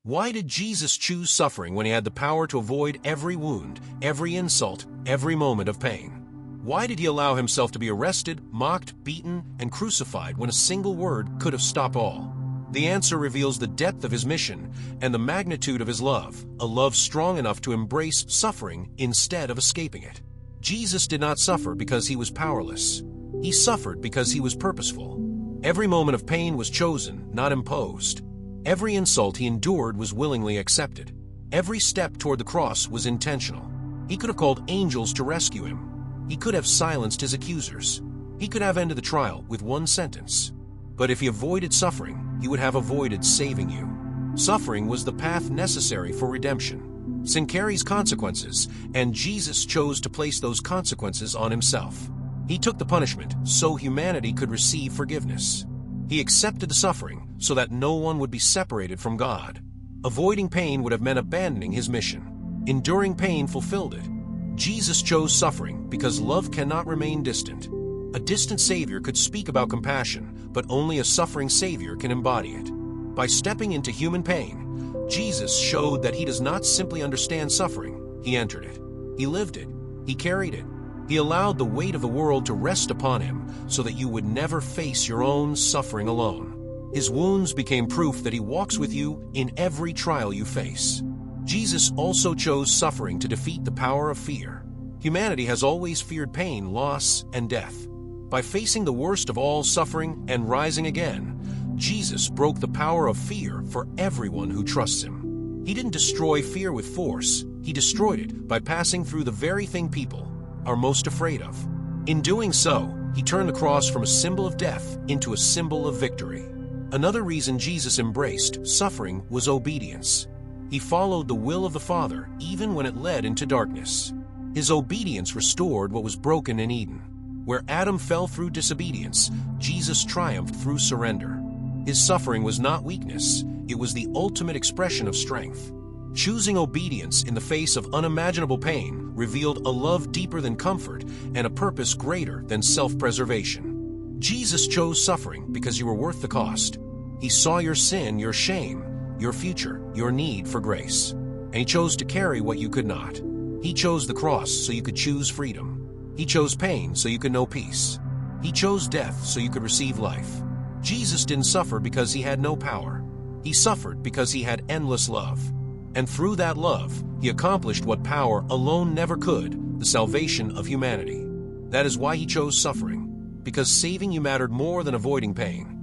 Why did Jesus choose suffering when he had the power to avoid every wound, every insult, every moment of pain? Why did he allow himself to be arrested, mocked, beaten, and crucified when a single word could have stopped all? The answer reveals the depth of his mission and the magnitude of his love, a love strong enough to embrace suffering instead of escaping it. Jesus did not suffer because he was powerless. He suffered because he was purposeful. Every moment of pain was chosen, not imposed. Every insult he endured was willingly accepted. Every step toward the cross was intentional. He could have called angels to rescue him. He could have silenced his accusers. He could have ended the trial with one sentence. But if he avoided suffering, he would have avoided saving you. Suffering was the path necessary for redemption. Sin carries consequences, and Jesus chose to place those consequences on himself. He took the punishment so humanity could receive forgiveness. He accepted the suffering so that no one would be separated from God. Avoiding pain would have meant abandoning his mission. Enduring pain fulfilled it. Jesus chose suffering because love cannot remain distant. A distant Savior could speak about compassion, but only a suffering Savior can embody it. By stepping into human pain, Jesus showed that he does not simply understand suffering, he entered it. He lived it. He carried it. He allowed the weight of the world to rest upon him so that you would never face your own suffering alone. His wounds became proof that he walks with you in every trial you face. Jesus also chose suffering to defeat the power of fear. Humanity has always feared pain, loss, and death. By facing the worst of all suffering and rising again, Jesus broke the power of fear for everyone who trusts him. He didn't destroy fear with force. He destroyed it by passing through the very thing people are most afraid of. In doing so, he turned the cross from a symbol of death into a symbol of victory. Another reason Jesus embraced suffering was obedience. He followed the will of the Father even when it led into darkness. His obedience restored what was broken in Eden. Where Adam fell through disobedience, Jesus triumphed through surrender. His suffering was not weakness, it was the ultimate expression of strength. Choosing obedience in the face of unimaginable pain revealed a love deeper than comfort and a purpose greater than self-preservation. Jesus chose suffering because you were worth the cost. He saw your sin, your shame, your future, your need for grace. And he chose to carry what you could not. He chose the cross so you could choose freedom. He chose pain so you could know peace. He chose death so you could receive life. Jesus didn't suffer because he had no power. He suffered because he had endless love. And through that love, he accomplished what power alone never could, the salvation of humanity. That is why he chose suffering, because saving you mattered more than avoiding pain.